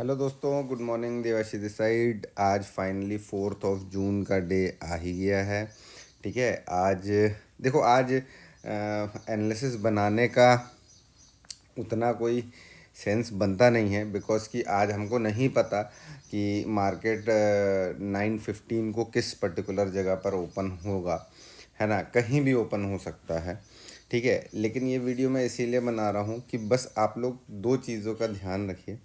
Hello दोस्तों, good morning. Devashish this side. आज finally 4 June का डे आ ही गया है। ठीक है। आज देखो, आज एनालिसिस बनाने का उतना कोई सेंस बनता नहीं है, बिकॉज़ कि आज हमको नहीं पता कि मार्केट 9:15 को किस पर्टिकुलर जगह पर ओपन होगा, है ना। कहीं भी ओपन हो सकता है। ठीक है। लेकिन ये वीडियो मैं इसीलिए बना रहा हूँ कि बस आप लोग दो चीज़ों का ध्यान रखिए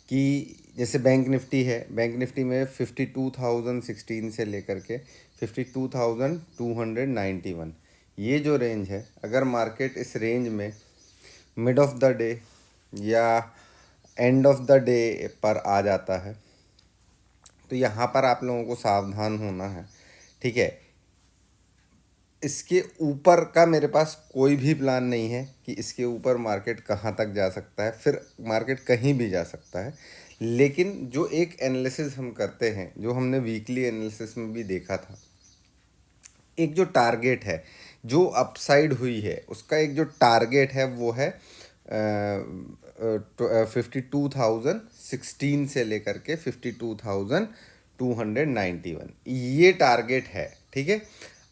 कि जैसे बैंक निफ्टी है, बैंक निफ्टी में 52,016 से लेकर के 52,291, ये जो रेंज है, अगर मार्केट इस रेंज में मिड ऑफ द डे या एंड ऑफ द डे पर आ जाता है तो यहाँ पर आप लोगों को सावधान होना है। ठीक है। इसके ऊपर का मेरे पास कोई भी प्लान नहीं है कि इसके ऊपर मार्केट कहाँ तक जा सकता है, फिर मार्केट कहीं भी जा सकता है। लेकिन जो एक एनालिसिस हम करते हैं, जो हमने वीकली एनालिसिस में भी देखा था, एक जो टारगेट है, जो अपसाइड हुई है, उसका एक जो टारगेट है वो है 52,016 से लेकर के 52,291, ये टारगेट है। ठीक है।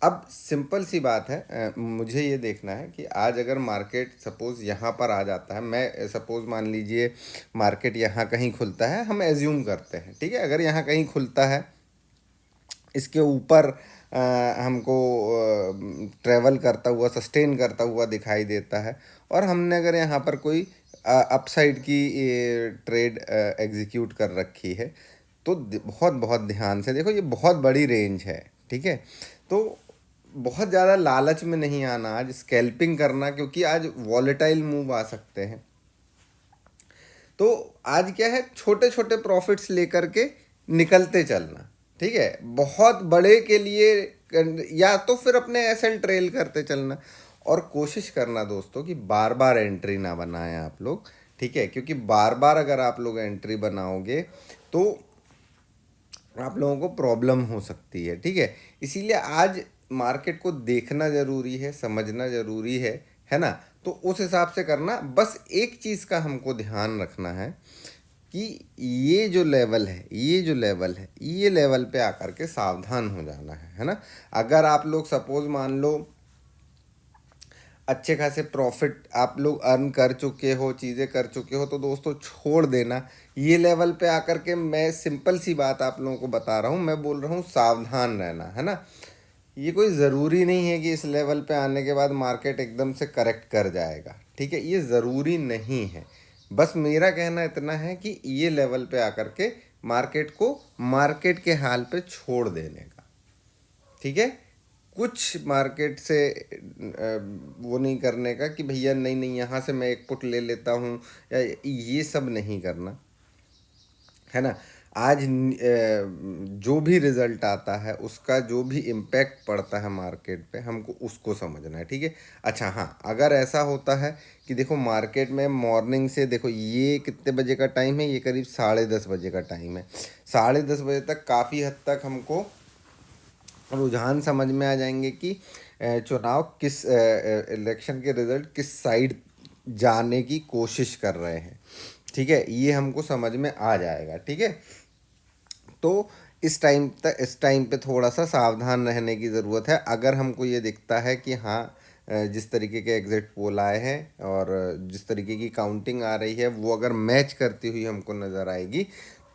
अब सिंपल सी बात है, मुझे ये देखना है कि आज अगर मार्केट सपोज़ यहाँ पर आ जाता है, मैं सपोज़ मान लीजिए मार्केट यहाँ कहीं खुलता है, हम एज्यूम करते हैं। ठीक है। अगर यहाँ कहीं खुलता है, इसके ऊपर हमको ट्रैवल करता हुआ, सस्टेन करता हुआ दिखाई देता है, और हमने अगर यहाँ पर कोई अपसाइड की ट्रेड एग्जीक्यूट कर रखी है, तो बहुत बहुत ध्यान से देखो, ये बहुत बड़ी रेंज है। ठीक है। तो बहुत ज़्यादा लालच में नहीं आना आज, स्कैल्पिंग करना, क्योंकि आज वॉलेटाइल मूव आ सकते हैं। तो आज क्या है, छोटे छोटे प्रॉफिट्स लेकर के निकलते चलना। ठीक है। बहुत बड़े के लिए या तो फिर अपने एसेंट ट्रेल करते चलना, और कोशिश करना दोस्तों कि बार बार एंट्री ना बनाएं आप लोग। ठीक है। क्योंकि बार बार अगर आप लोग एंट्री बनाओगे तो आप लोगों को प्रॉब्लम हो सकती है। ठीक है। इसीलिए आज मार्केट को देखना ज़रूरी है, समझना ज़रूरी है ना। तो उस हिसाब से करना। बस एक चीज़ का हमको ध्यान रखना है कि ये जो लेवल है, ये लेवल पे आकर के सावधान हो जाना है ना। अगर आप लोग सपोज मान लो अच्छे खासे प्रॉफिट आप लोग अर्न कर चुके हो, चीज़ें कर चुके हो, तो दोस्तों छोड़ देना। ये लेवल पे आकर के मैं सिंपल सी बात आप लोगों को बता रहा हूँ, मैं बोल रहा हूँ सावधान रहना, है ना। ये कोई ज़रूरी नहीं है कि इस लेवल पे आने के बाद मार्केट एकदम से करेक्ट कर जाएगा। ठीक है। ये ज़रूरी नहीं है। बस मेरा कहना इतना है कि ये लेवल पे आकर के मार्केट को मार्केट के हाल पे छोड़ देने का। ठीक है। कुछ मार्केट से वो नहीं करने का कि भैया नहीं नहीं, यहाँ से मैं एक पुट ले लेता हूँ, या ये सब नहीं करना, है ना। आज जो भी रिज़ल्ट आता है, उसका जो भी इम्पैक्ट पड़ता है मार्केट पे, हमको उसको समझना है। ठीक है। अच्छा, हाँ, अगर ऐसा होता है कि देखो मार्केट में मॉर्निंग से, देखो ये कितने बजे का टाइम है, ये करीब 10:30 बजे का टाइम है। 10:30 बजे तक काफ़ी हद तक हमको रुझान समझ में आ जाएंगे कि चुनाव किस इलेक्शन के रिजल्ट किस साइड जाने की कोशिश कर रहे हैं। ठीक है। ये हमको समझ में आ जाएगा। ठीक है। तो इस टाइम पे थोड़ा सा सावधान रहने की ज़रूरत है। अगर हमको ये दिखता है कि हाँ, जिस तरीके के एग्जिट पोल आए हैं और जिस तरीके की काउंटिंग आ रही है, वो अगर मैच करती हुई हमको नज़र आएगी,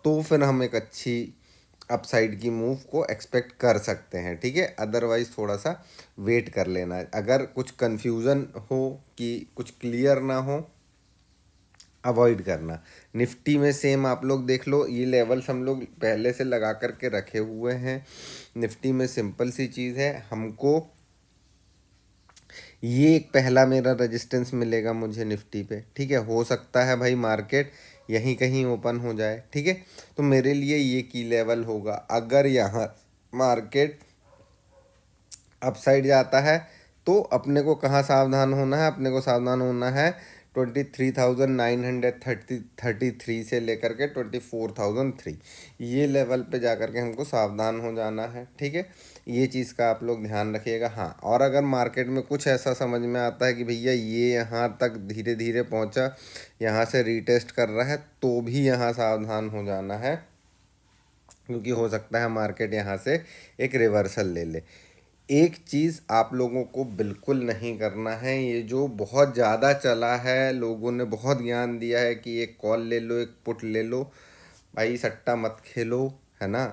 तो फिर हम एक अच्छी अपसाइड की मूव को एक्सपेक्ट कर सकते हैं। ठीक है। अदरवाइज़ थोड़ा सा वेट कर लेना है। अगर कुछ कन्फ्यूज़न हो कि कुछ क्लियर ना हो, अवॉइड करना। निफ्टी में सेम आप लोग देख लो, ये लेवल्स हम लोग पहले से लगा करके रखे हुए हैं। निफ्टी में सिंपल सी चीज़ है, हमको ये एक पहला मेरा रेजिस्टेंस मिलेगा मुझे निफ्टी पे। ठीक है। हो सकता है भाई मार्केट यहीं कहीं ओपन हो जाए। ठीक है। तो मेरे लिए ये की लेवल होगा। अगर यहाँ मार्केट अपसाइड जाता है तो अपने को कहाँ सावधान होना है, अपने को सावधान होना है 23,933 से लेकर के 24,003, ये लेवल पे जा कर के हमको सावधान हो जाना है। ठीक है, ये चीज़ का आप लोग ध्यान रखिएगा। हाँ, और अगर मार्केट में कुछ ऐसा समझ में आता है कि भैया ये यहाँ तक धीरे धीरे पहुँचा, यहाँ से रीटेस्ट कर रहा है, तो भी यहाँ सावधान हो जाना है, क्योंकि हो सकता है मार्केट यहाँ से एक रिवर्सल ले ले। एक चीज़ आप लोगों को बिल्कुल नहीं करना है, ये जो बहुत ज़्यादा चला है, लोगों ने बहुत ज्ञान दिया है कि एक कॉल ले लो, एक पुट ले लो, भाई सट्टा मत खेलो, है ना।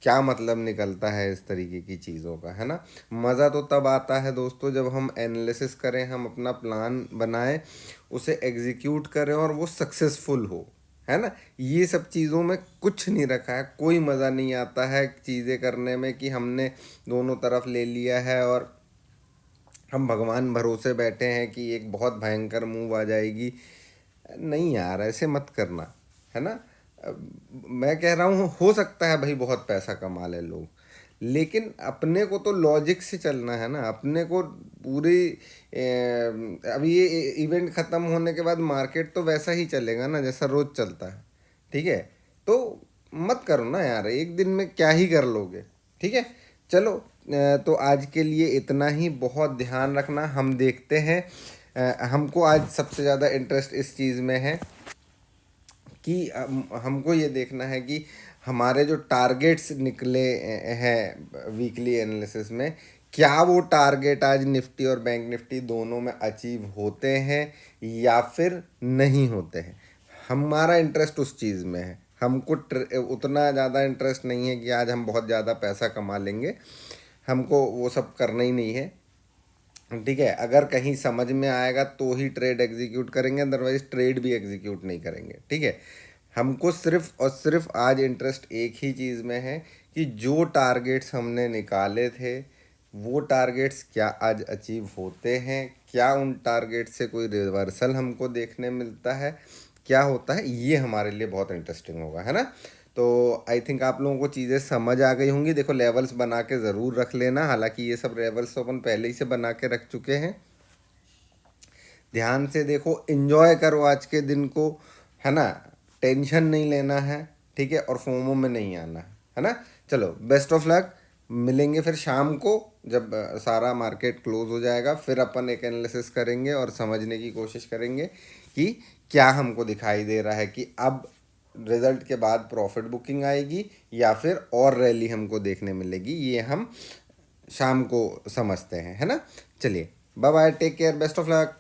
क्या मतलब निकलता है इस तरीके की चीज़ों का, है ना। मज़ा तो तब आता है दोस्तों जब हम एनालिसिस करें, हम अपना प्लान बनाएं, उसे एग्जीक्यूट करें और वो सक्सेसफुल हो, है ना। ये सब चीज़ों में कुछ नहीं रखा है, कोई मज़ा नहीं आता है चीज़ें करने में कि हमने दोनों तरफ ले लिया है और हम भगवान भरोसे बैठे हैं कि एक बहुत भयंकर मूव आ जाएगी। नहीं यार, ऐसे मत करना, है ना। मैं कह रहा हूँ हो सकता है भाई बहुत पैसा कमा ले लोग, लेकिन अपने को तो लॉजिक से चलना है ना। अपने को पूरी अभी ये इवेंट ख़त्म होने के बाद मार्केट तो वैसा ही चलेगा ना जैसा रोज़ चलता है। ठीक है, तो मत करो ना यार, एक दिन में क्या ही कर लोगे। ठीक है, चलो, तो आज के लिए इतना ही। बहुत ध्यान रखना, हम देखते हैं। हमको आज सबसे ज़्यादा इंटरेस्ट इस चीज़ में है कि हमको ये देखना है कि हमारे जो टारगेट्स निकले हैं वीकली एनालिसिस में, क्या वो टारगेट आज निफ्टी और बैंक निफ्टी दोनों में अचीव होते हैं या फिर नहीं होते हैं। हमारा इंटरेस्ट उस चीज़ में है। हमको उतना ज़्यादा इंटरेस्ट नहीं है कि आज हम बहुत ज़्यादा पैसा कमा लेंगे, हमको वो सब करना ही नहीं है। ठीक है, अगर कहीं समझ में आएगा तो ही ट्रेड एग्जीक्यूट करेंगे, अदरवाइज ट्रेड भी एग्जीक्यूट नहीं करेंगे। ठीक है, हमको सिर्फ और सिर्फ आज इंटरेस्ट एक ही चीज़ में है कि जो टारगेट्स हमने निकाले थे वो टारगेट्स क्या आज अचीव होते हैं, क्या उन टारगेट से कोई रिवर्सल हमको देखने मिलता है, क्या होता है। ये हमारे लिए बहुत इंटरेस्टिंग होगा, है ना। तो आई थिंक आप लोगों को चीज़ें समझ आ गई होंगी। देखो, लेवल्स बना के ज़रूर रख लेना, हालांकि ये सब लेवल्स तो अपन पहले ही से बना के रख चुके हैं। ध्यान से देखो, एंजॉय करो आज के दिन को, है ना। टेंशन नहीं लेना है, ठीक है, और फोमो में नहीं आना है ना। चलो, बेस्ट ऑफ लक। मिलेंगे फिर शाम को जब सारा मार्केट क्लोज हो जाएगा, फिर अपन एक एनालिसिस करेंगे और समझने की कोशिश करेंगे कि क्या हमको दिखाई दे रहा है कि अब रिजल्ट के बाद प्रॉफिट बुकिंग आएगी या फिर और रैली हमको देखने मिलेगी। ये हम शाम को समझते हैं, है ना। चलिए, bye bye, take care, best of luck.